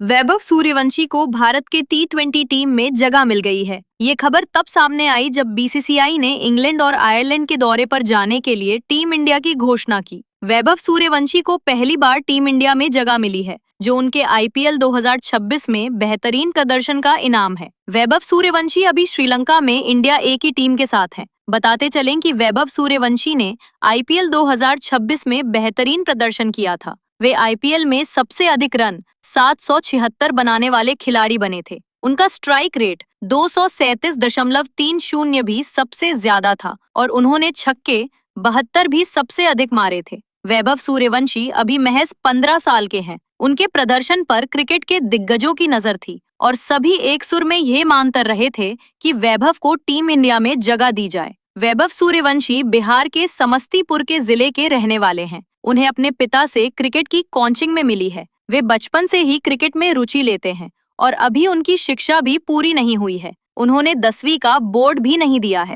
वैभव सूर्यवंशी को भारत के टी20 टीम में जगह मिल गई है। ये खबर तब सामने आई जब बीसीसीआई ने इंग्लैंड और आयरलैंड के दौरे पर जाने के लिए टीम इंडिया की घोषणा की। वैभव सूर्यवंशी को पहली बार टीम इंडिया में जगह मिली है, जो उनके आईपीएल 2026 में बेहतरीन प्रदर्शन का इनाम है। वैभव सूर्यवंशी अभी श्रीलंका में इंडिया ए की टीम के साथ हैं। बताते चलें कि वैभव सूर्यवंशी ने आईपीएल 2026 में बेहतरीन प्रदर्शन किया था। वे आईपीएल में सबसे अधिक रन 776 बनाने वाले खिलाड़ी बने थे। उनका स्ट्राइक रेट 237.30 भी सबसे ज्यादा था और उन्होंने छक्के 72 भी सबसे अधिक मारे थे। वैभव सूर्यवंशी अभी महज 15 साल के हैं। उनके प्रदर्शन पर क्रिकेट के दिग्गजों की नजर थी और सभी एक सुर में यह मानते रहे थे कि वैभव को टीम इंडिया में जगह दी जाए। वैभव सूर्यवंशी बिहार के समस्तीपुर के जिले के रहने वाले हैं। उन्हें अपने पिता से क्रिकेट की कोचिंग में मिली है। वे बचपन से ही क्रिकेट में रुचि लेते हैं और अभी उनकी शिक्षा भी पूरी नहीं हुई है। उन्होंने 10वीं का बोर्ड भी नहीं दिया है।